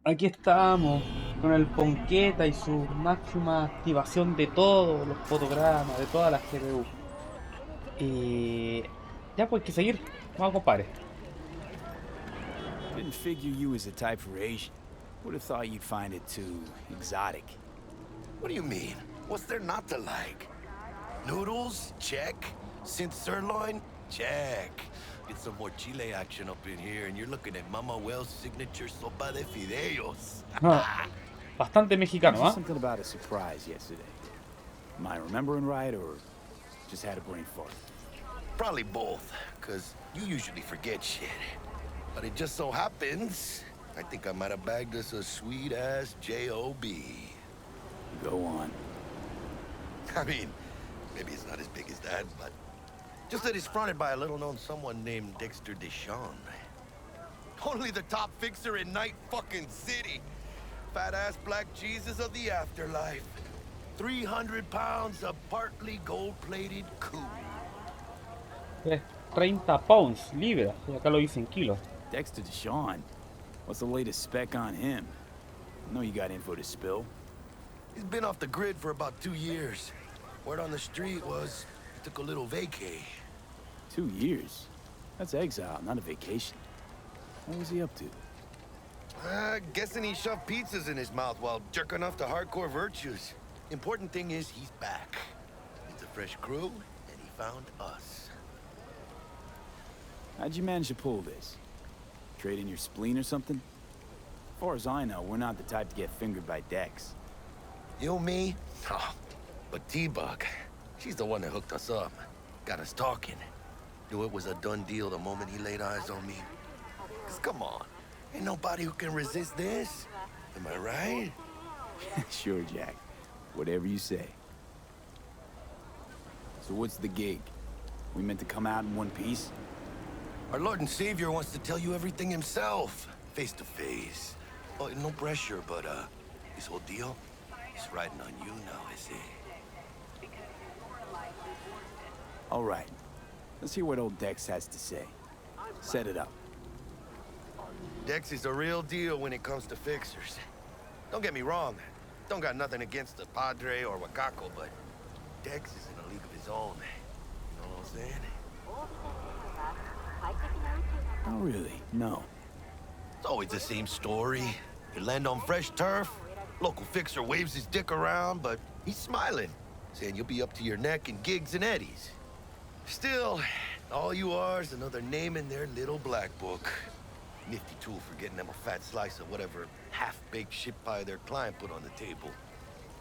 Aquí estamos con el Ponqueta y su máxima activación de todos los fotogramas, de todas las GPU. Y ya pues hay que seguir. Vamos, compadre. Didn't figure you was the type for Asian. Would have thought you'd find it too exotic. What do you mean? What's there not to like? Noodles? Check. Synth sirloin? Check. Get some more Chile action up in here, and you're looking at Mama Wells' signature sopa de fideos. Ah, bastante mexicano, Mentioned ¿ah? something about a surprise yesterday. Am I remembering right, or just had a brain fart? Probably both, because you usually forget shit. But it just so happens, I think I might have bagged us a sweet-ass J.O.B. Go on. I mean, maybe it's not as big as that, but just that it's fronted by a little-known someone named Dexter Deshawn. Only the top fixer in Night fucking City. Fat-ass black Jesus of the afterlife. 300 pounds of partly gold-plated cool. 30 pounds, libras. Y acá lo dice en kilos. Dexter Deshawn. What's the latest spec on him? I know you got info to spill. He's been off the grid for about 2 years. Word on the street was he took a little vacay. 2 years? That's exile, not a vacation. What was he up to? Guessing he shoved pizzas in his mouth while jerking off to hardcore virtues. Important thing is he's back. It's a fresh crew, and he found us. How'd you manage to pull this? Trade in your spleen or something? As far as I know, we're not the type to get fingered by Dex. You, me? Oh, but T-Bug, she's the one that hooked us up. Got us talking. Knew it was a done deal the moment he laid eyes on me. 'Cause come on, ain't nobody who can resist this. Am I right? Sure, Jack. Whatever you say. So what's the gig? We meant to come out in one piece? Our Lord and Savior wants to tell you everything himself, face to face. Oh, no pressure, but this whole deal is riding on you now, is it? All right. Let's hear what old Dex has to say. Set it up. Dex is a real deal when it comes to fixers. Don't get me wrong. Don't got nothing against the Padre or Wakako, but Dex is in a league of his own. You know what I'm saying? Oh, really? No. It's always the same story. You land on fresh turf, local fixer waves his dick around, but he's smiling, saying you'll be up to your neck in gigs and eddies. Still, all you are is another name in their little black book. Nifty tool for getting them a fat slice of whatever half-baked shit pie their client put on the table.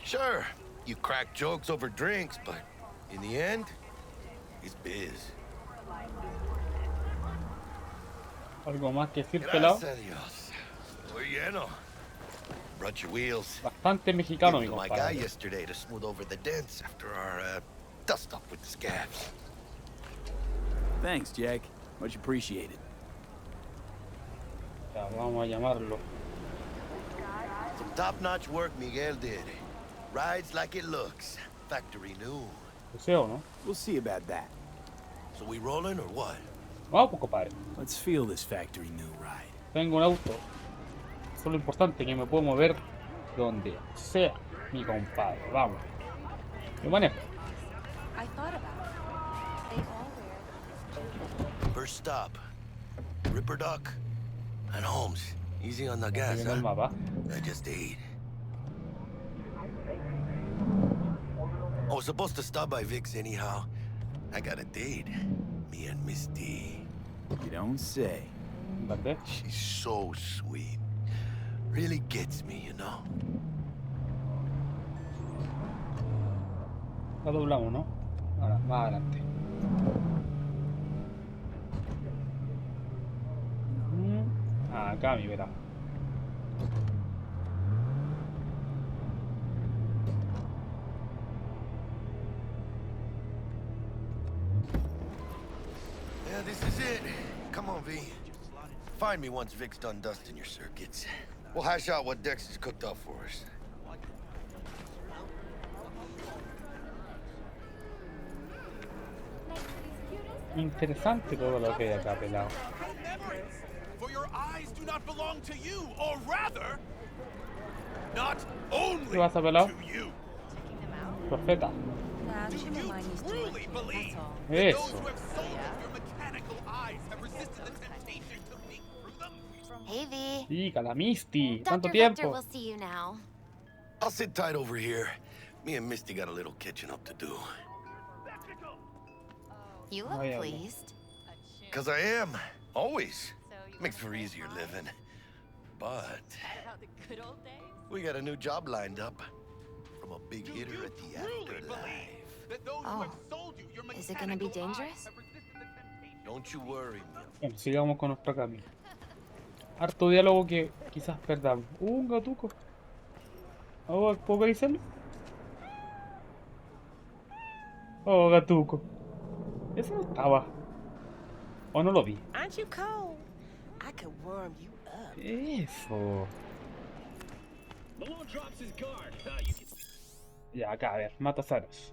Sure, you crack jokes over drinks, but in the end, it's biz. Algo más que decir, pelao. Gracias a Dios. We're lleno. Brought your wheels. Bastante mexicano, mi Gave to my guy compadre. yesterday to smooth over the dents after our dust up with the scabs. Thanks, Jack. Much appreciated. Ya, vamos a llamarlo. Some top-notch work Miguel did. Rides like it looks. Factory new. Deseo, ¿no? We'll see about that. So we rolling or what? Vamos, pues, compadre. Let's feel this factory new ride. Tengo un auto. Eso es lo importante, que me puedo mover donde sea, mi compadre. Vamos. Yo manejo. I thought about it. They all wear First stop. Ripper Duck and Holmes. Easy on the Ahí gas, viene el huh? mapa. I just ate. I was supposed to stop by Vic's anyhow. I got a date. Me and Miss D. You don't say. ¿Vale? She's so sweet. Really gets me, you know? La doblamos, ¿no? Ahora, más adelante. Acá, mi verá. Yeah, this is it. Come on, V. Find me once Vic's done dusting your circuits. We'll hash out what Dex has cooked up for us. Interesante todo lo que hay acá, pelado. For your eyes do not belong to you, or rather, Not ¿Qué only pasa, pelao? to you. Checking them out? Profeta. Nah, Do just you remind me truly to. believe That's all. that those Eso. who have sold Yeah. you your mechanical eyes have resisted the temptation to peek through them? Hey, V. Chica, la Misty. Tanto Dr. Victor tiempo. will see you now. I'll sit tight over here. Me and Misty got a little catching up to do. You Oh, look yeah, yeah. pleased. Cause I am. Always. So you Makes wanna for play easier Mod? living. But Chat about the good old days? we got a new job lined up from a big Do hitter you at the truly afterlife. believe that those who Oh. have sold you your Is it gonna be mechanical eyes dangerous? have resisted the temptation? Don't you worry, man. Bueno, sigamos con nuestro camino. Harto diálogo que quizás perdamos. Un gatuco. Oh, ¿puedo acariciarlo? Oh, gatuco. Ese no estaba. O no lo vi. Aren't you cold? I could warm you up. Eso. Malone drops his guard. You can... Ya, acá, a ver. Mata Saros.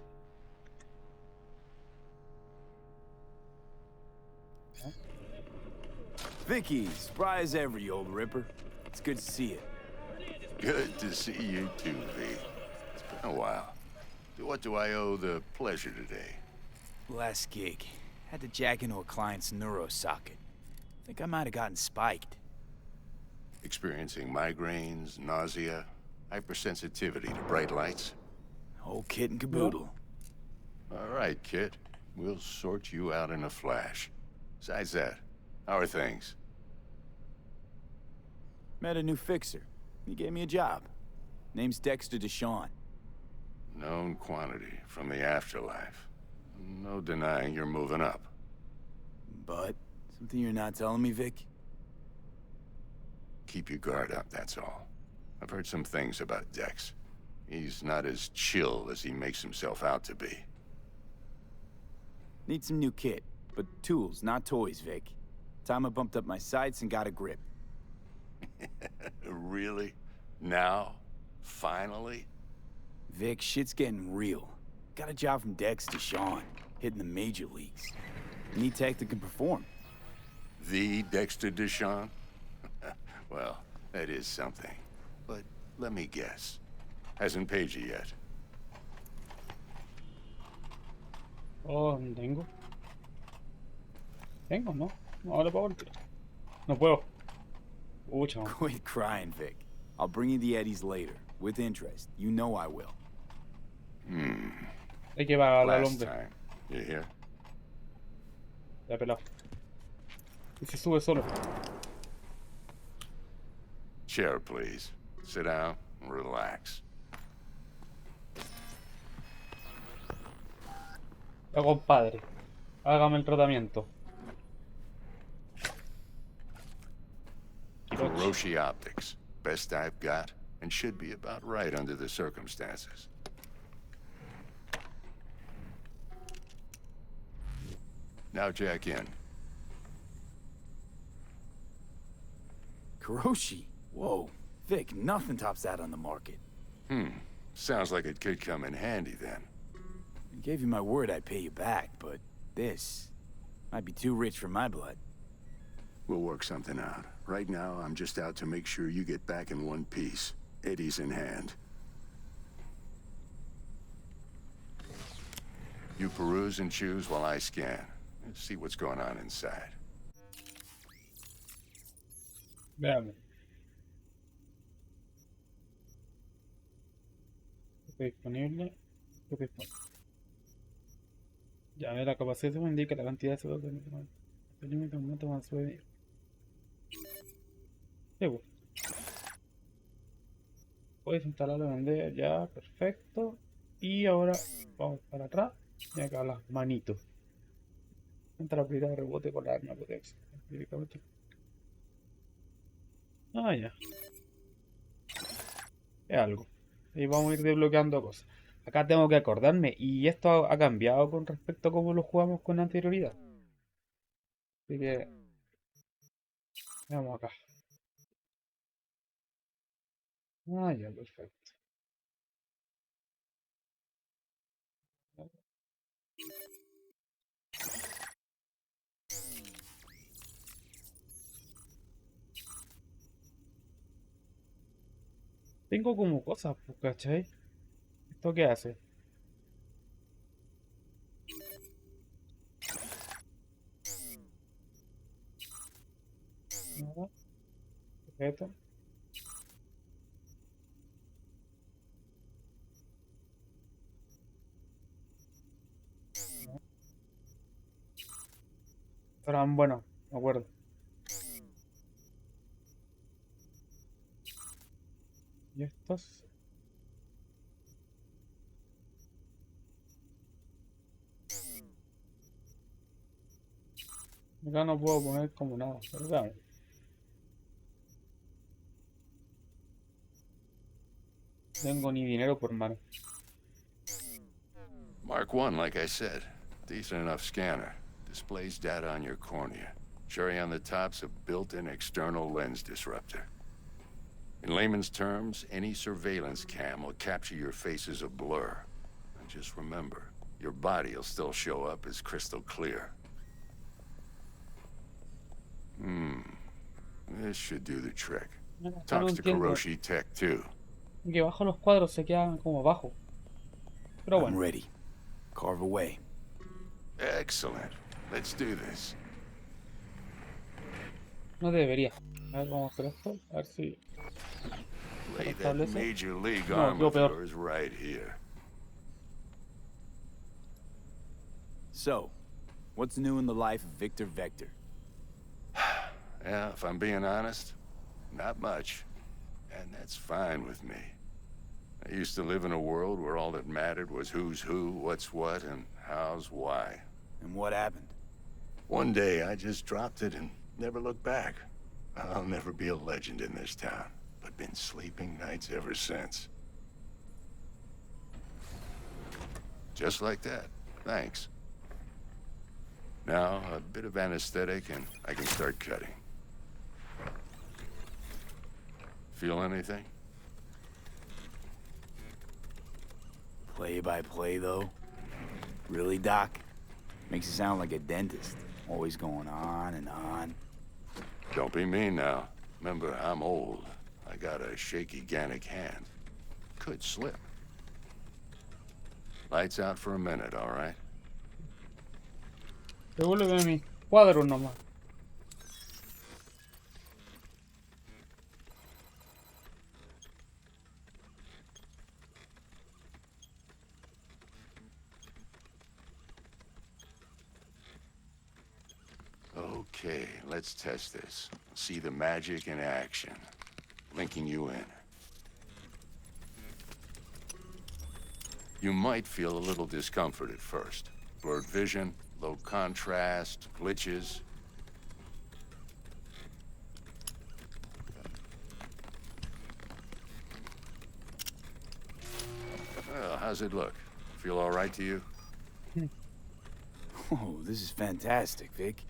Vicky, spry as ever, you old ripper. It's good to see you. Good to see you too, V. It's been a while. To what do I owe the pleasure today? Last gig. Had to jack into a client's neuro socket. Think I might have gotten spiked. Experiencing migraines, nausea, hypersensitivity to bright lights? Whole kit and caboodle. All right, kid. We'll sort you out in a flash. Besides that, how are things? Met a new fixer. He gave me a job. Name's Dexter Deshawn. Known quantity from the afterlife. No denying you're moving up. But, something you're not telling me, Vic? Keep your guard up, that's all. I've heard some things about Dex. He's not as chill as he makes himself out to be. Need some new kit, but tools, not toys, Vic. Time I bumped up my sights and got a grip. Really? Now? Finally? Vic, shit's getting real. Got a job from Dex Deshawn, hitting the major leagues. Need tech that can perform. The Dexter Deshawn? Well, that is something. But let me guess. Hasn't paid you yet. Oh, no tengo. ¿Tengo? No. No, ahora puedo volver. No puedo. Pucha. Quit crying, Vic. I'll bring you the eddies later, with interest. You know I will. Hay que pagarle al Last hombre. time. You hear? Ya pelado. Y se sube solo. Chair, please. Sit down and relax. Ya, compadre. Hágame el tratamiento. Hiroshi Optics. Best I've got, and should be about right under the circumstances. Now jack in. Kuroshi? Whoa. Vic, nothing tops that on the market. Sounds like it could come in handy then. I gave you my word I'd pay you back, but this might be too rich for my blood. We'll work something out. Right now, I'm just out to make sure you get back in one piece. Eddie's in hand. You peruse and choose while I scan. Let's see what's going on inside. Veamos. Está disponible. Está disponible. Ya, a ver, la capacidad se indica la cantidad de CO2 el límite aumenta cuando sube. Seguro. Puedes instalarlo, vender, ya, perfecto. Y ahora vamos para atrás. Y acá las manitos. Entra a aplicar rebote con la arma potencia. Directamente. Ah, ya. Es algo. Y vamos a ir desbloqueando cosas. Acá tengo que acordarme. Y esto ha cambiado con respecto a cómo lo jugamos con anterioridad. Así que... Veamos acá. Ah, ya, perfecto. Tengo como cosas, pues, ¿cachai? ¿Esto qué hace? Nada, objeto. Pero bueno, me acuerdo. Y estos. Acá no puedo poner como nada, pero claro. No tengo ni dinero por mano. Mark 1, like I said. Decent enough scanner. Displays data on your cornea. Cherry on the top's a built-in external lens disruptor. In layman's terms, any surveillance cam will capture your face as a blur. And just remember, your body will still show up as crystal clear. This should do the trick. Acá no Talks to entiendo. Kuroshi Tech, too. Que bajo los cuadros se quedan como abajo. Pero I'm bueno, ready. Carve away. Excellent. Let's do this. no debería. A ver, vamos a hacer esto. A ver si se Lay that restablece. Major League No, arm quedó of peor. yours right here. So, what's new in the life of Victor Vector? Yeah, if I'm being honest, not much. And that's fine with me. I used to live in a world where all that mattered was who's who, what's what, and how's why. And what happened? One day, I just dropped it and never looked back. I'll never be a legend in this town, but been sleeping nights ever since. Just like that. Thanks. Now, a bit of anesthetic and I can start cutting. Feel anything? Play-by-play, though? Really, Doc? Makes you sound like a dentist. Always going on and on. Don't be mean now. Remember, I'm old. I got a shaky Gannic hand. Could slip. Lights out for a minute, all right? Devuélveme mis cuadros nomás. Okay, let's test this. See the magic in action. Linking you in. You might feel a little discomfort at first. Blurred vision, low contrast, glitches. Well, how's it look? Feel all right to you? Oh, this is fantastic, Vic.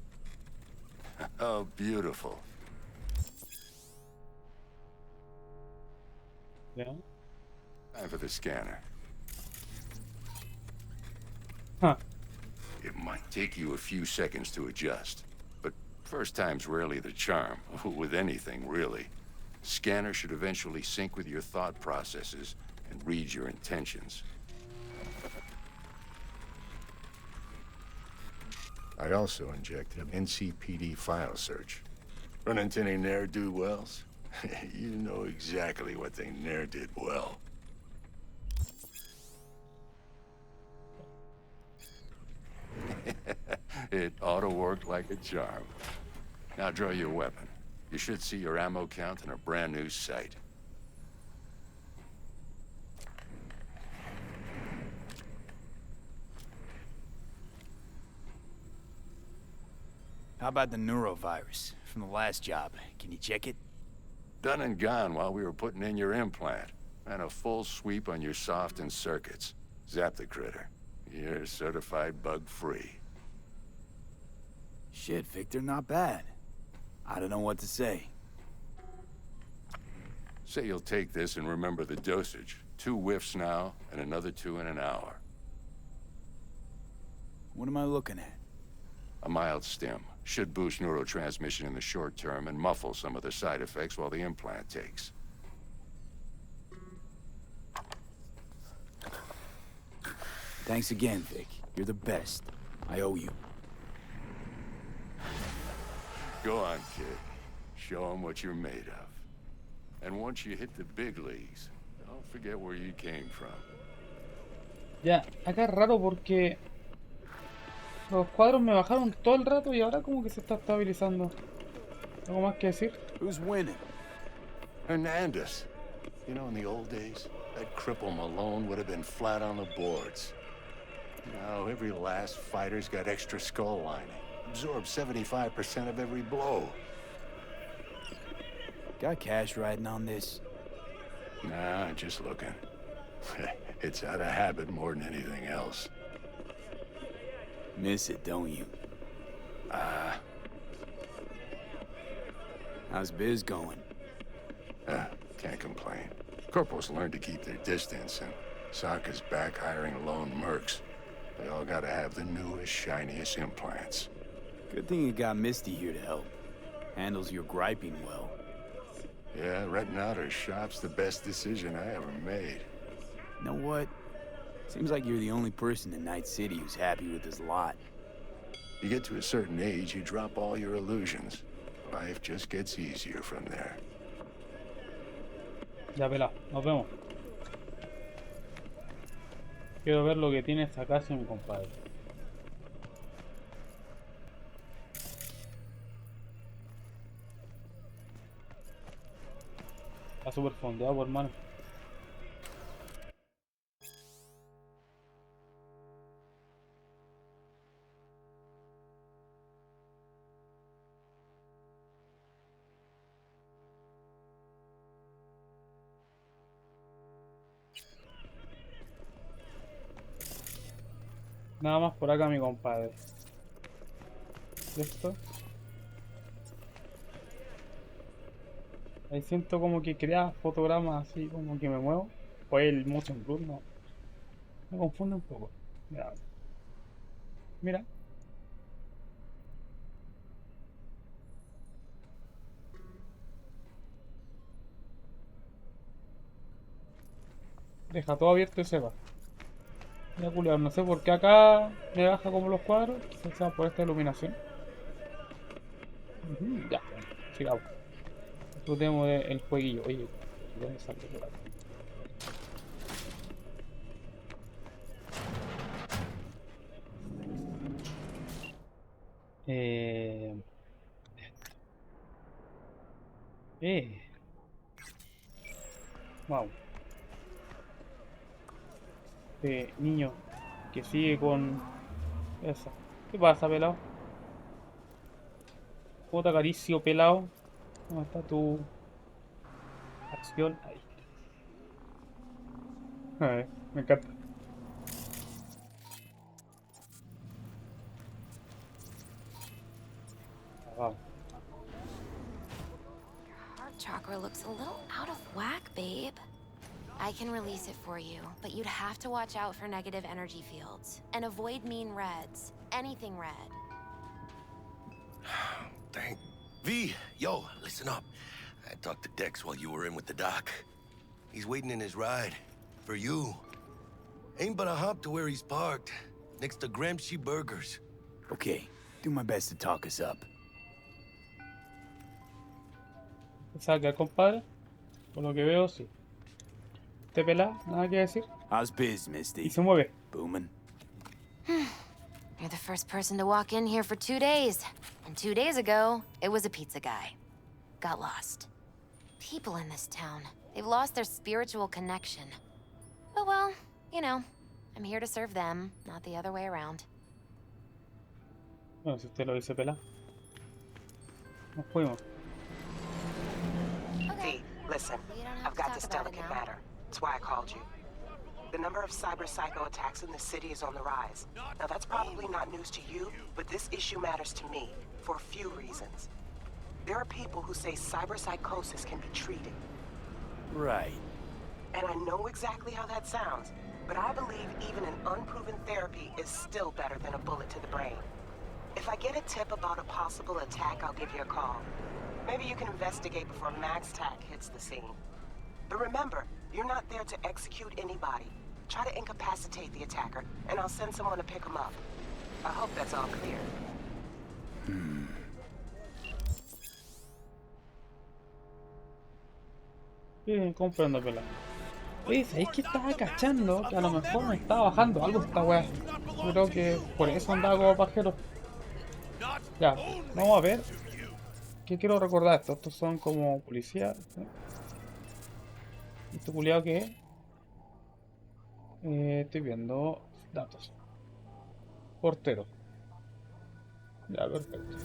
Oh, beautiful. Ya. Time for the scanner. Huh. It might take you a few seconds to adjust, but first time's rarely the charm, with anything, really. Scanner should eventually sync with your thought processes and read your intentions. I also injected an NCPD file search. Run into any ne'er-do-wells? You know exactly what they ne'er did well. It auto-worked like a charm. Now draw your weapon. You should see your ammo count in a brand new sight. How about the neurovirus from the last job? Can you check it? Done and gone while we were putting in your implant. And a full sweep on your soft and circuits. Zap the critter. You're certified bug-free. Shit, Victor, not bad. I don't know what to say. Say you'll take this and remember the dosage. 2 whiffs now, and another 2 in an hour. What am I looking at? A mild stim. Should boost neurotransmission in the short term and muffle some of the side effects while the implant takes. Thanks again, Vic. You're the best. I owe you. Go on, kid. Show them what you're made of. And once you hit the big leagues, don't forget where you came from. Ya, acá es raro porque los cuadros me bajaron todo el rato y ahora como que se está estabilizando. ¿Algo más que decir? Who's winning? Hernandez. You know, in the old days, that cripple Malone would have been flat on the boards. Now, every last fighter's got extra skull lining. Absorbs 75% of every blow. Got cash riding on this? Nah, just looking. It's out of habit more than anything else. Miss it, don't you? How's biz going? Can't complain. Corporals learn to keep their distance, and Sokka's back hiring lone mercs. They all gotta have the newest, shiniest implants. Good thing you got Misty here to help. Handles your griping well. Yeah, renting out her shop's the best decision I ever made. You know what? Seems like you're the only person in Night City who's happy with his lot. You get to a certain age, you drop all your illusions. Life just gets easier from there. Ya, pelado, nos vemos. Quiero ver lo que tiene esta casa, mi compadre. Está súper fondeado, hermano. Nada más por acá, mi compadre. ¿Listo? Ahí siento como que crea fotogramas así, como que me muevo. O el motion blur, no. Me confunde un poco. Mira. Mira. Deja todo abierto y se va. Ya, culiao, no sé por qué acá me baja como los cuadros. Quizás sea por esta iluminación. Ya, bueno, sigamos. Disfrutemos del jueguillo. Oye, ¿dónde sale por acá? Eh... Wow. Este niño que sigue con esa. ¿Qué pasa, pelado? ¿Cómo te acaricio, pelado? ¿Cómo está tu acción? Ahí. Ay, me encanta. Vamos. Heart chakra looks a little out of whack, babe. I can release it for you, but you'd have to watch out for negative energy fields and avoid mean reds. Anything red. Dang. V, yo, listen up. I talked to Dex while you were in with the doc. He's waiting in his ride. For you. Ain't but a hop to where he's parked. Next to Gramsci Burgers. Okay, do my best to talk us up. Salga, compadre. Por lo que veo, sí. Este pelado, nada que decir. How's biz, Y Misty? se mueve. Booming? You're the first person to walk in here for 2 days. And 2 days ago, it was a pizza guy. Got lost. People in this town, they've lost their spiritual connection. But well, you know, I'm here to serve them, not the other way around. Bueno, si usted lo dice, pelado. Nos fuimos. V, listen, You don't have I've to got talk this about it delicate now. matter. That's why I called you. The number of cyber psycho attacks in the city is on the rise. Now that's probably not news to you, but this issue matters to me for a few reasons. There are people who say cyber psychosis can be treated. Right. And I know exactly how that sounds, but I believe even an unproven therapy is still better than a bullet to the brain. If I get a tip about a possible attack, I'll give you a call. Maybe you can investigate before Max Tack hits the scene. But remember, you're not there to execute anybody. Try to incapacitate the attacker, and I'll send someone to pick him up. I hope that's all clear. Sí, comprendo, pelao. Oye, ¿sabéis que estaba cachando? Que a lo mejor me estaba bajando algo esta weá. Creo que por eso andaba como pajero. Ya, vamos a ver. ¿Qué quiero recordar esto? Estos son como policías. ¿Sí? ¿Este culiado qué es? Estoy viendo datos. Portero. Ya, perfecto.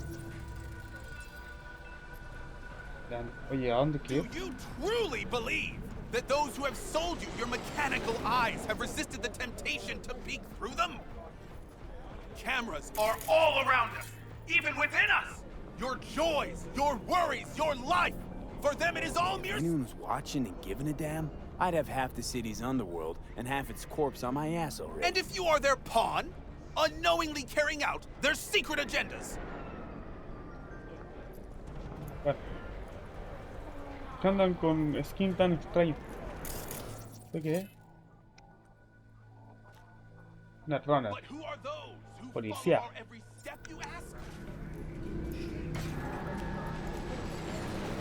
Ya, oye, ¿a dónde Do quiero? you truly believe that those who have sold you your mechanical eyes have resisted the temptation to peek through them? Cameras are all around us, even within us. Your joys, your worries, your life. For them, it is all mere. If anyone was watching and giving a damn, I'd have half the city's underworld and half its corpse on my ass already. And if you are their pawn, unknowingly carrying out their secret agendas. Bueno. ¿Qué andan con skin tan extraño? ¿Esto qué es? Netrunner. But who are those who Policía. follow our every step, you ask?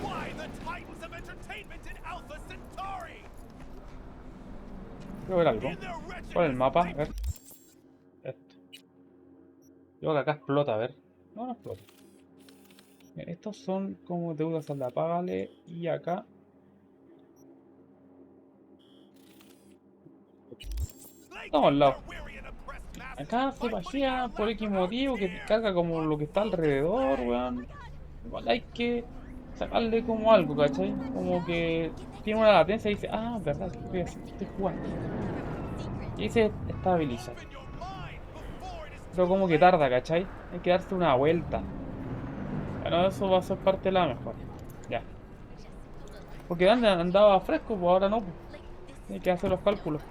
Why the titans of entertainment in Alpha Centauri? Quiero ver algo. In their wretched ¿Cuál es el mapa? A state- ver. Esto. Creo que acá explota, a ver. No, no explota. Bien, estos son como deudas saldapagales. Y acá. Estamos al lado. Acá se pagea por X motivo que carga como lo que está alrededor, weón. Igual hay que sacarle como algo, ¿cachai? Como que tiene una latencia y dice, ah, verdad, estoy jugando. Y ahí se estabiliza. Pero como que tarda, ¿cachai? Hay que darse una vuelta. Bueno, eso va a ser parte de la mejor. Ya. Porque antes andaba fresco, pues ahora no. Pues. Hay que hacer los cálculos.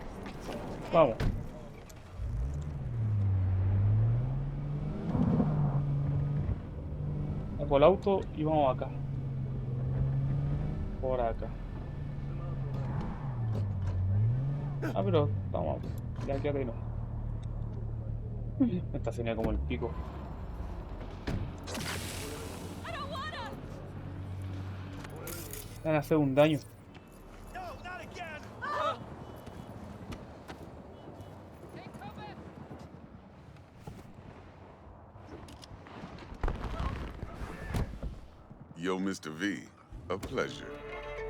Vamos. Saco el auto y vamos acá. Por acá. Ah, pero estamos. Ya quédate no. Esta sería como el pico. Van a hacer un daño. No, not again. Yo, Mr. V, a pleasure.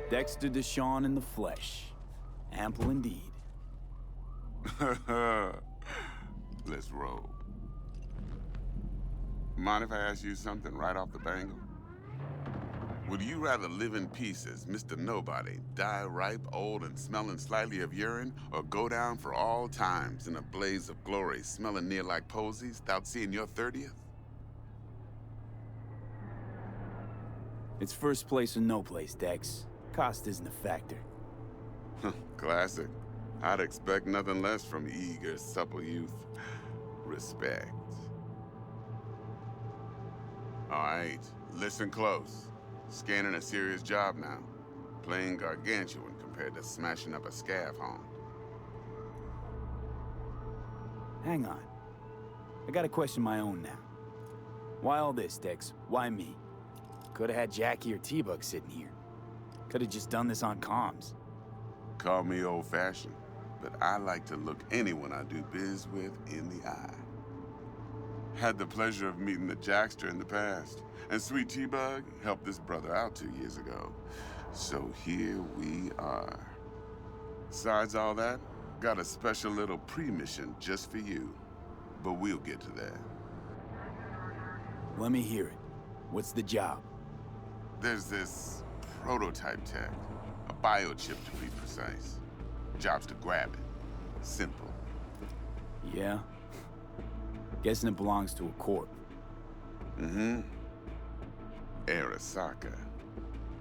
Dexter Deshawn in the flesh. Ample indeed. Let's roll. Mind if I ask you something right off the bangle? Would you rather live in peace as Mr. Nobody, die ripe, old, and smelling slightly of urine, or go down for all times in a blaze of glory, smelling near like posies, without seeing your 30th? It's first place or no place, Dex. Cost isn't a factor. Classic. I'd expect nothing less from eager, supple youth. Respect. All right, listen close. Scanning a serious job now. Playing gargantuan compared to smashing up a scav home. Hang on. I got a question of my own now. Why all this, Dex? Why me? Could have had Jackie or T-Bug sitting here. Could have just done this on comms. Call me old-fashioned, but I like to look anyone I do biz with in the eye. Had the pleasure of meeting the Jackster in the past, and Sweet T-Bug helped this brother out 2 years ago. So here we are. Besides all that, got a special little pre-mission just for you. But we'll get to that. Let me hear it. What's the job? There's this prototype tech, a biochip to be precise. Job's to grab it. Simple. Yeah? Guessing it belongs to a corp. Mm-hmm. Arasaka.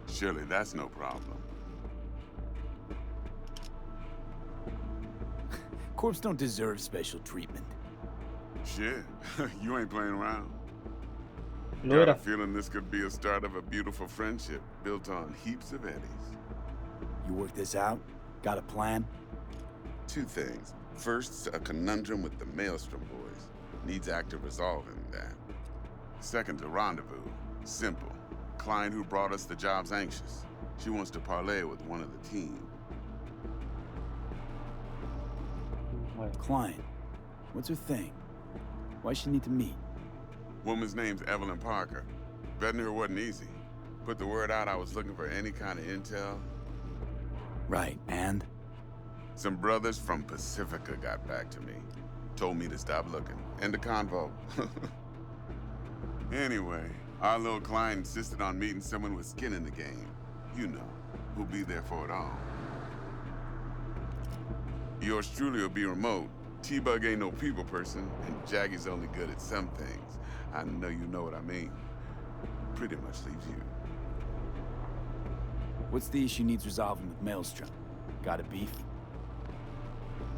Surely that's no problem. Corps don't deserve special treatment. Shit, you ain't playing around. Lo Got a era. feeling this could be a start of a beautiful friendship built on heaps of eddies. You work this out? Got a plan? Two things. First, a conundrum with the Maelstrom boys. Needs active resolving that. Second, a rendezvous. Simple. Client who brought us the job's anxious. She wants to parlay with one of the team. Client? What's her thing? Why she need to meet? Woman's name's Evelyn Parker. Vetting her wasn't easy. Put the word out I was looking for any kind of intel. Right, and? Some brothers from Pacifica got back to me. Told me to stop looking. End of convo. Anyway, our little client insisted on meeting someone with skin in the game. You know, who'll be there for it all. Yours truly will be remote. T-Bug ain't no people person, and Jaggy's only good at some things. I know you know what I mean. Pretty much leaves you. What's the issue needs resolving with Maelstrom? Got a beef?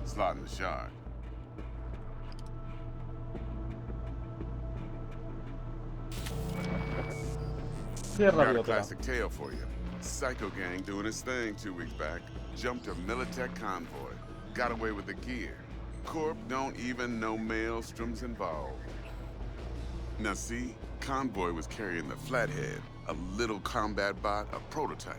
Slot in the shard. Got a classic tale for you. Psycho gang doing his thing 2 weeks back. Jumped a Militech convoy. Got away with the gear. Corp don't even know Maelstrom's involved. Now see, convoy was carrying the Flathead, a little combat bot, a prototype.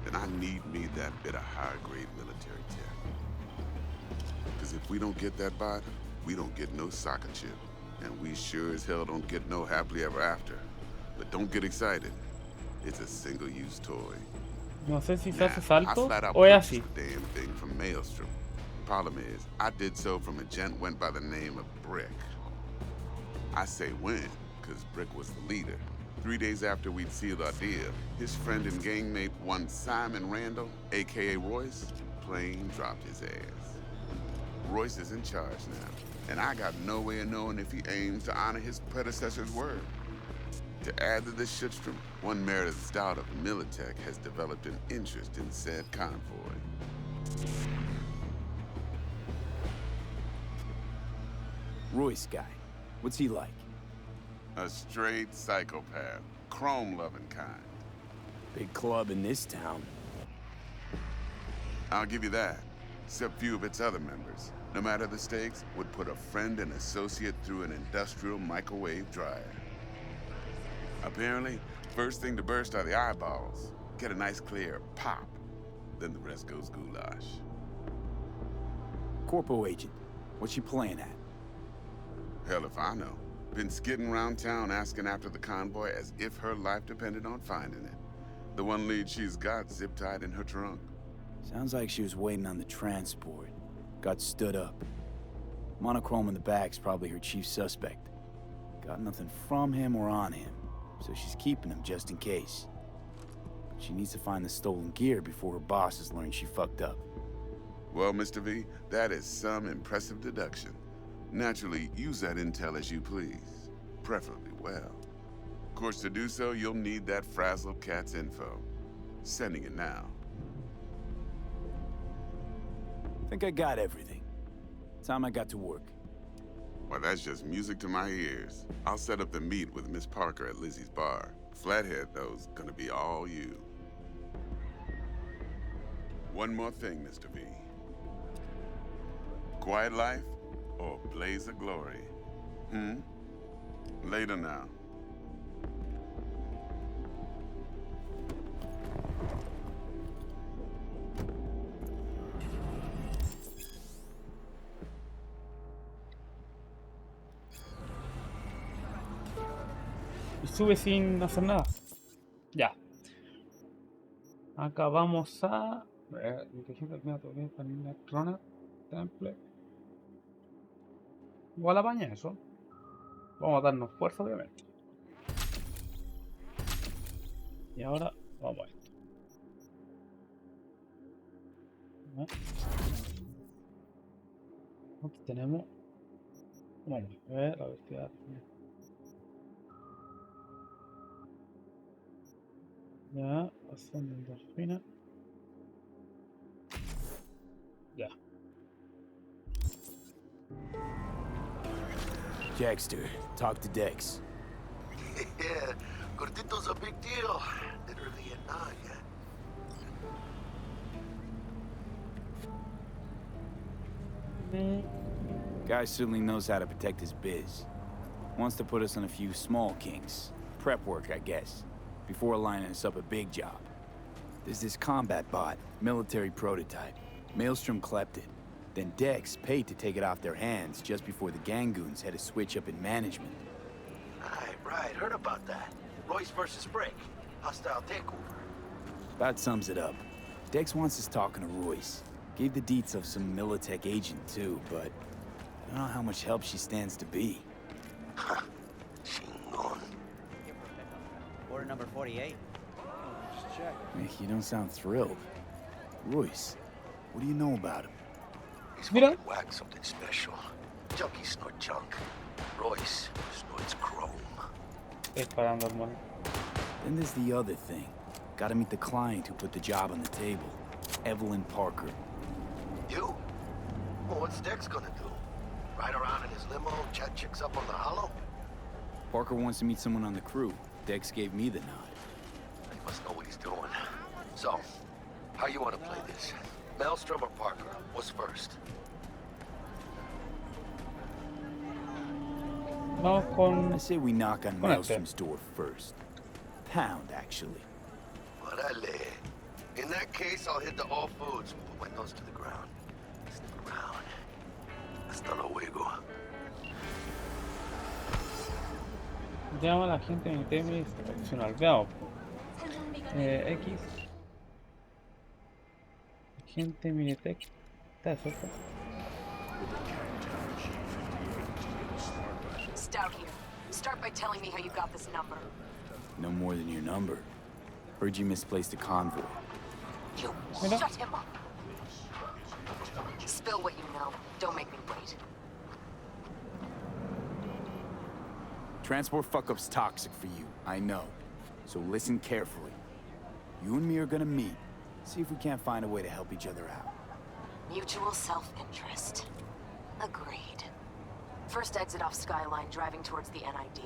And I need me that bit of high-grade military tech. Because if we don't get that bot, we don't get no soccer chip. And we sure as hell don't get no happily ever after. But don't get excited. It's a single-use toy. No sé si se hace I salto flat out o es purchased así. the damn thing from Maelstrom. Problem is, I did so from a gent went by the name of Brick. I say when, because Brick was the leader. 3 days after we'd sealed our deal, his friend and gangmate, one Simon Randall, aka Royce, plain dropped his ass. Royce is in charge now, and I got no way of knowing if he aims to honor his predecessor's word. To add to this shitstorm, one Meredith Stout of Militech has developed an interest in said convoy. Royce guy. What's he like? A straight psychopath, chrome-loving kind. Big club in this town. I'll give you that, except few of its other members, no matter the stakes, would put a friend and associate through an industrial microwave dryer. Apparently, first thing to burst are the eyeballs. Get a nice clear pop. Then the rest goes goulash. Corpo agent. What's she playing at? Hell if I know. Been skidding around town asking after the convoy as if her life depended on finding it. The one lead she's got zip-tied in her trunk. Sounds like she was waiting on the transport. Got stood up. Monochrome in the back's probably her chief suspect. Got nothing from him or on him, so she's keeping him just in case. But she needs to find the stolen gear before her bosses learn she fucked up. Well, Mr. V, that is some impressive deduction. Naturally, use that intel as you please. Preferably well. Of course, to do so, you'll need that frazzled cat's info. Sending it now. Think I got everything. Time I got to work. Well, that's just music to my ears. I'll set up the meet with Miss Parker at Lizzie's bar. Flathead, though's gonna be all you. One more thing, Mr. V. Quiet life or blaze of glory? Later now. Y sube sin hacer nada. Ya. Acá vamos a... Temple. Igual apaña eso. Vamos a darnos fuerza, obviamente. Y ahora vamos a esto. Aquí tenemos. Vamos a ver la velocidad. Ya, pasando endorfina. Ya. Jackster, talk to Dex. Yeah, Gordito's a big deal. Literally a nugget. Guy certainly knows how to protect his biz. Wants to put us on a few small kinks. Prep work, I guess. Before lining us up a big job. There's this combat bot, military prototype. Maelstrom clept it. Then Dex paid to take it off their hands just before the Gangoons had a switch up in management. Right. Heard about that. Royce versus Brick. Hostile takeover. About sums it up. Dex wants us talking to Royce. Gave the deets of some Militech agent too, but I don't know how much help she stands to be. Chingon. Order number 48. Just check. You don't sound thrilled. Royce, what do you know about him? He's Mira. fucking whack something special. Junkies snort junk. Royce snorts chrome. Disparando, hermano. Then there's the other thing. Gotta meet the client who put the job on the table. Evelyn Parker. You? Well, what's Dex gonna do? Ride around in his limo, chat chicks up on the hollow? Parker wants to meet someone on the crew. Dex gave me the nod. He must know what he's doing. So, how you want to play this? Maelstrom or Parker? What's first? Vamos con... I say we knock on Con este. Maelstrom's door first. Pound, actually. Orale. In that case, I'll hit the all foods and put my nose to the ground. Stick around. Hasta luego. Llama a la gente en ITM y opcional. Veamos. X. Gente Minitech. Está eso. Stout here. Start by telling me how you got this number. No more than your number. Heard you misplaced a convoy. You Mira. shut him up. Spill what you know. Don't make me wait. Transport fuck-up's toxic for you, I know. So listen carefully. You and me are gonna meet. See if we can't find a way to help each other out. Mutual self-interest. Agreed. First exit off Skyline, driving towards the NID.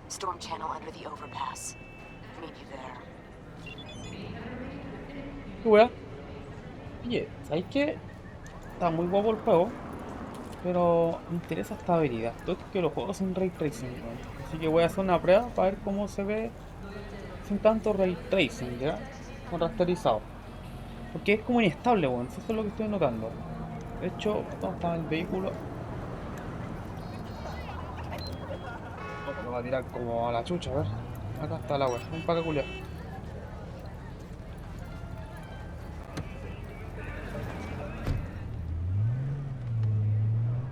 Storm channel under the overpass. Meet you there. ¿Qué wea? Oye, ¿sabes qué? Está muy guapo el juego, pero me interesa esta habilidad. Todo es que los juegos sin ray tracing, ¿no? Así que voy a hacer una prueba para ver cómo se ve sin tanto ray tracing, ¿ya? Con rasterizado. Porque es como inestable, bueno, eso es lo que estoy notando. De hecho, ¿dónde está el vehículo? Lo va a tirar como a la chucha, a ver. Acá está el agua, un paca culiao.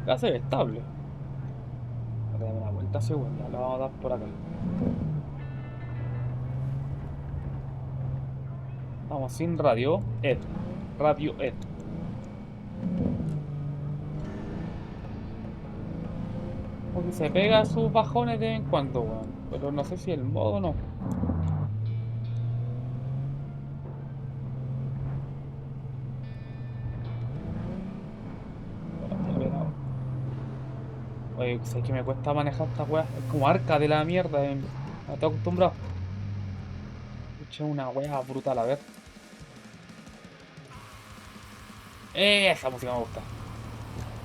Ya se ve estable. Voy a darme una vuelta segunda, la vamos a dar por acá. Vamos sin radio Ed. Radio Ed. Porque se pega sus bajones de vez en cuando, weón. Pero no sé si el modo o no. Oye, sé que me cuesta manejar esta weá. Es como arca de la mierda. No estoy acostumbrado. Escuché una weá brutal, a ver. Esa música me gusta.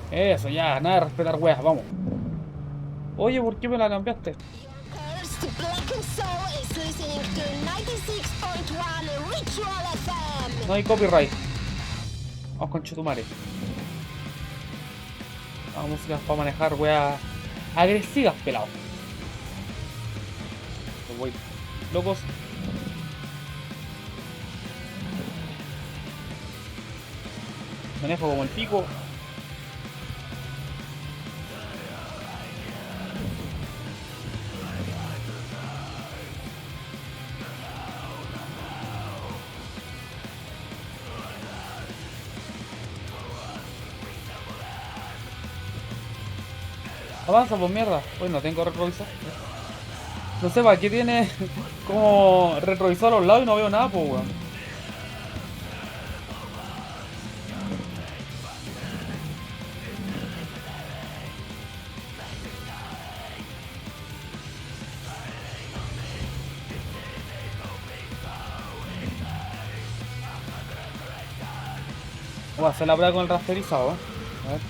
Eso, ya, nada de respetar weas, vamos. Oye, ¿por qué me la cambiaste? No hay copyright. Vamos con Chetumare. Vamos, músicas para manejar weas agresivas, pelado. Voy, locos. Manejo como el pico. Avanza, pues mierda. Pues no tengo retrovisor. No sé para qué tiene como retrovisor a los lados y no veo nada, pues weón. Voy a hacer la prueba con el rasterizado, A ver.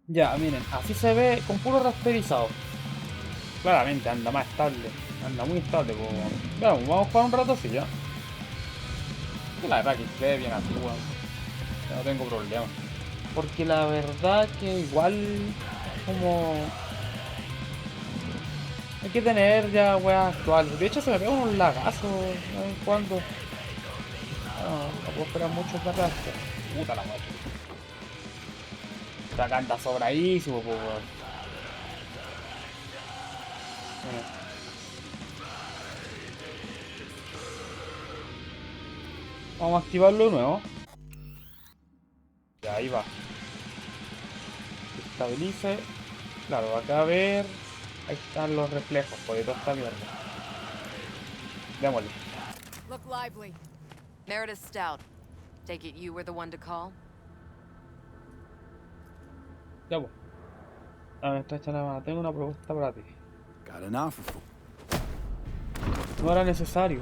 Ya, miren, así se ve con puro rasterizado. Claramente anda más estable. Anda muy estable, pues. Vamos a jugar un rato así ya. Que la verdad que se ve bien así, weón. No tengo problema. Porque la verdad que igual como hay que tener ya weas actuales. De hecho se me pega unos lagazos de vez en cuando. No puedo esperar mucho para atrás. Puta la wea. Acá anda sobradísimo, pues weón. Vamos a activarlo de nuevo. Ya, ahí va. Estabilice. Claro, acá a ver. Ahí están los reflejos, por de toda esta mierda. Démosle. Look lively. Meredith Stout. Take it you were the one to call? Ya, pues. A ver, está hecha la mano. Tengo una propuesta para ti. Got an offer for. No era necesario.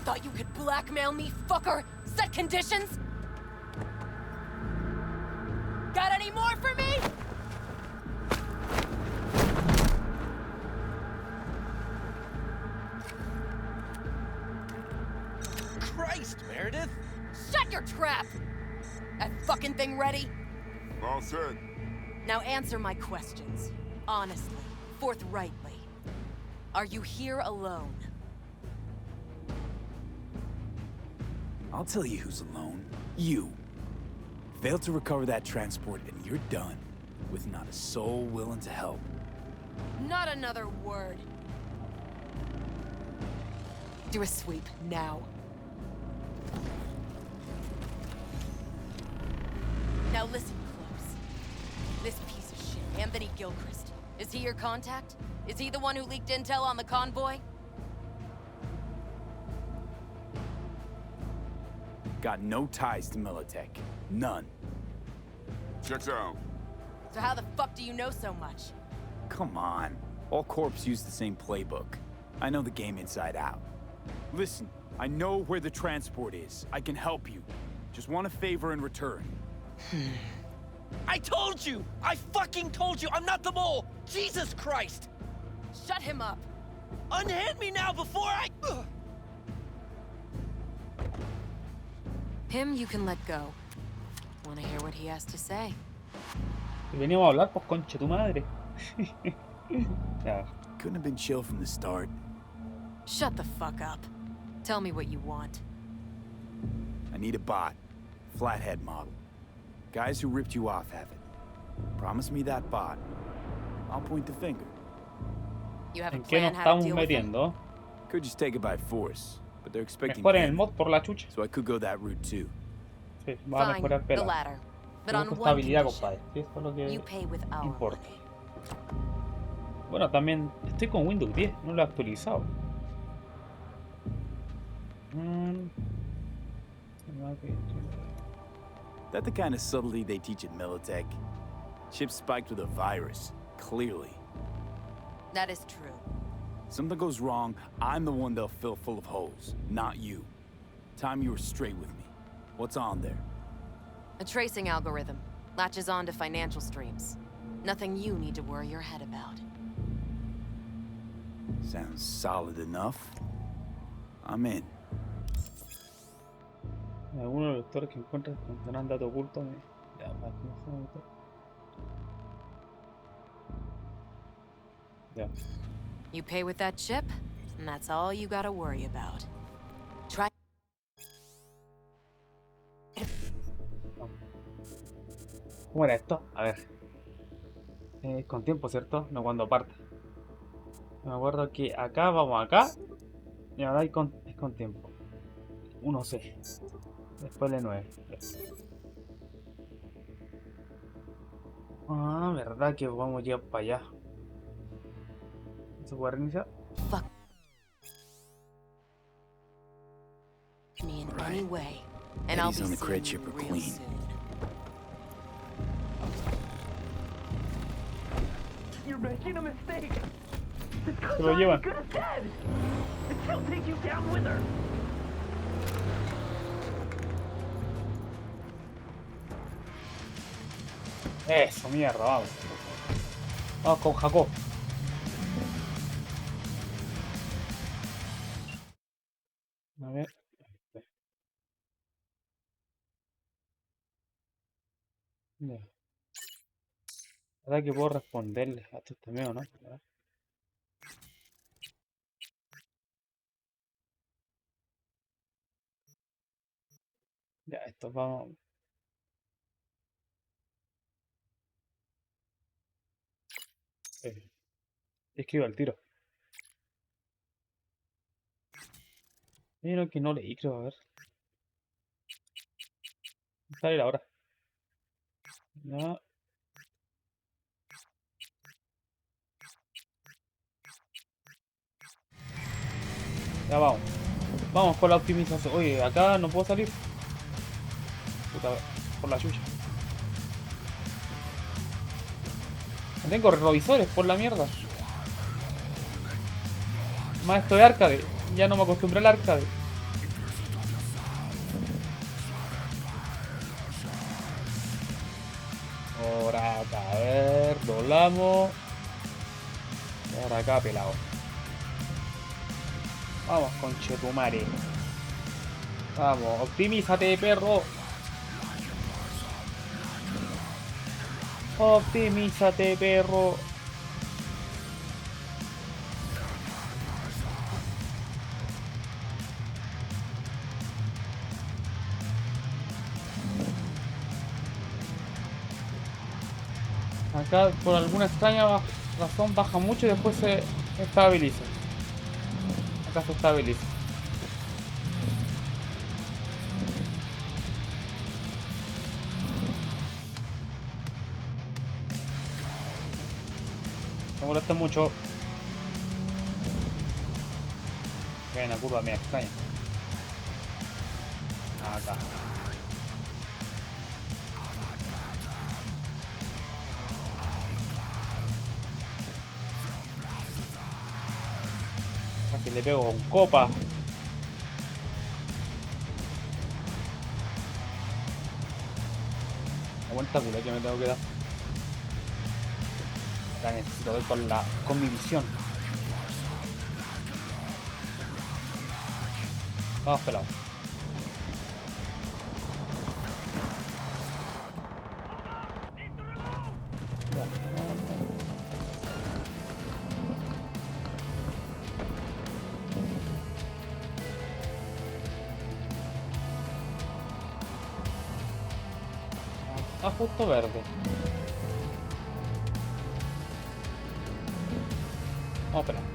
Thought you could blackmail me, fucker? Set conditions? Got any more for me? Christ, Meredith! Shut your trap! That fucking thing ready? All set. Now answer my questions. Honestly, forthrightly. Are you here alone? I'll tell you who's alone. You. Failed to recover that transport and you're done. With not a soul willing to help. Not another word. Do a sweep, now. Now listen close. This piece of shit, Anthony Gilchrist. Is he your contact? Is he the one who leaked intel on the convoy? Got no ties to Militech. None. Checks out. So how the fuck do you know so much? Come on. All corps use the same playbook. I know the game inside out. Listen, I know where the transport is. I can help you. Just want a favor in return. I told you! I fucking told you! I'm not the mole! Jesus Christ! Shut him up! Unhand me now before I... Ugh. Him you can let go. Wanna hear what he has to say? Si veníamos a hablar, pues concha tu madre. Ya. Couldn't have been chill from the start. Shut the fuck up. Tell me what you want. I need a bot. Flathead model. Guys who ripped you off have it. Promise me that bot. I'll point the finger. You have a ¿En qué plan nos how to estamos deal with him? metiendo? Could just take it by force, but they're expecting Mejoren el payment, mod por la chucha. so I could go that route too. Sí, va a Fine, mejorar the pela. latter. But Me on gusta one estabilidad, condition. compadre. Sí, eso es lo You que pay with our importa. money. Bueno, también estoy con Windows 10, no lo he actualizado. That the kind of subtlety they teach at Militech? Chips spiked with a virus, clearly. That is true. Something goes wrong, I'm the one they'll fill full of holes, not you. Time you were straight with me. What's on there? A tracing algorithm. Latches on to financial streams. Nothing you need to worry your head about. Sounds solid enough. I'm in. Algunos de los lectores que encuentras contenerán datos ocultos. Ya, para que no se me meta. Ya. You pay with that chip, and that's all you gotta worry about. Try. ¿Cómo era esto? A ver. Con tiempo, ¿cierto? No cuando parte. Me acuerdo que acá vamos acá. Y ahora es con tiempo. 1C. Después de 9. Ah, verdad que vamos a llegar para allá. ¿Se puede reiniciar? Fuck me in any way, and I'll Eddie's be on the seeing cred you chip are real clean. soon. You're making a mistake. Se lo llevan. Good as dead. And she'll take you down with her. Eso, mierda, vamos. Vamos con Jacob. A ver. Ya. ¿Verdad que puedo responderle a esto también o no? A ver. Ya, esto vamos. Escribo al tiro. Mira que no leí, creo, a ver. Sale ahora. Ya, ya vamos. Vamos con la optimización. Oye, acá no puedo salir. Puta, por la chucha. No tengo retrovisores por la mierda. Más esto de arcade. Ya no me acostumbré al arcade. Ahora acá, a ver, doblamos. Y ahora acá, pelado. Vamos, conchetumare. Vamos, optimízate, perro. Optimízate, perro. Acá por alguna extraña razón baja mucho y después se estabiliza. Acá se estabiliza. Me molesta mucho. Ven, la curva me extraña. Acá. Aquí le pego con copa. Aguanta culo que me tengo que dar. La necesito ver con mi visión. Vamos pelado. Ah, justo verde. Vamos pelado.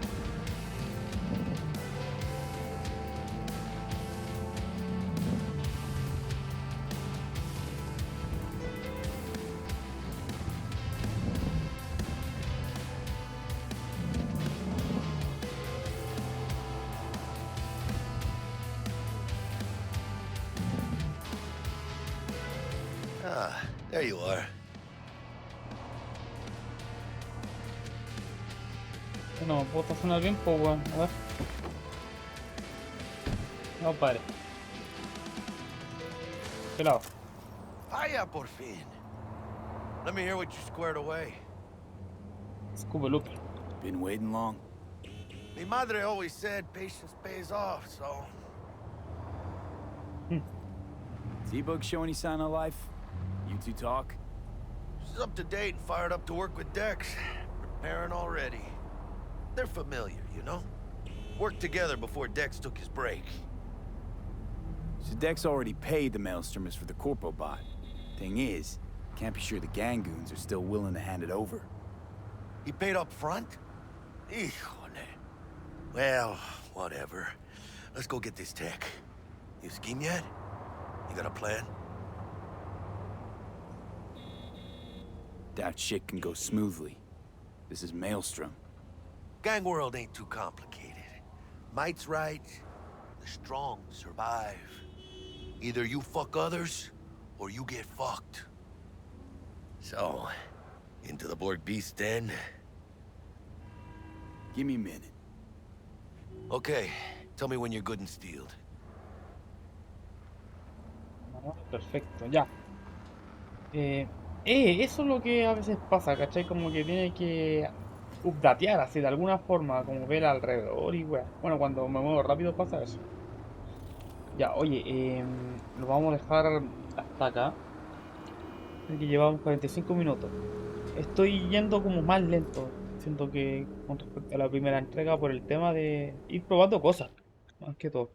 Ah, there you are. No, puedo estacionar bien, pues weón. A ver. No, padre. Pelado. Vaya por fin. Let me hear what you squared away. Scuba loop. Been waiting long? Mi madre always said patience pays off, so... T-Bug show any sign of life? You two talk? She's up to date and fired up to work with Dex. Preparing already. They're familiar, you know? Worked together before Dex took his break. So Dex already paid the Maelstromers for the Corpo bot. Thing is, can't be sure the gang goons are still willing to hand it over. He paid up front? Híjole. Well, whatever. Let's go get this tech. You scheme yet? You got a plan? Doubt shit can go smoothly. This is Maelstrom. Gang world ain't too complicated. Might's right. The strong survive. Either you fuck others, or you get fucked. So, into the Borg Beast den? Give me a minute. Okay, tell me when you're good and steeled. Perfecto, ya. Eso es lo que a veces pasa, ¿cachai? Como que tiene que updatear así de alguna forma, como ver alrededor y weá. Bueno, cuando me muevo rápido pasa eso. Ya, oye, lo vamos a dejar hasta acá. Que llevamos 45 minutos. Estoy yendo como más lento. Siento que con respecto a la primera entrega por el tema de ir probando cosas. Más que todo.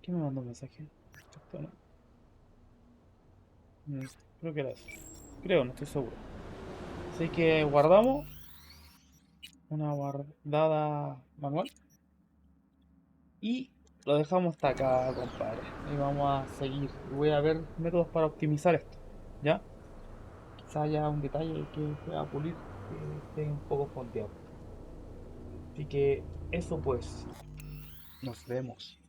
¿Quién me mandó un mensaje? Esto no. Mm, Creo que era eso. Creo, no estoy seguro. Así que guardamos. Una guardada manual. Y lo dejamos hasta acá, compadre. Y vamos a seguir. Y voy a ver métodos para optimizar esto. ¿Ya? Quizá haya un detalle que pueda pulir que esté un poco fondeado. Así que eso pues. Nos vemos.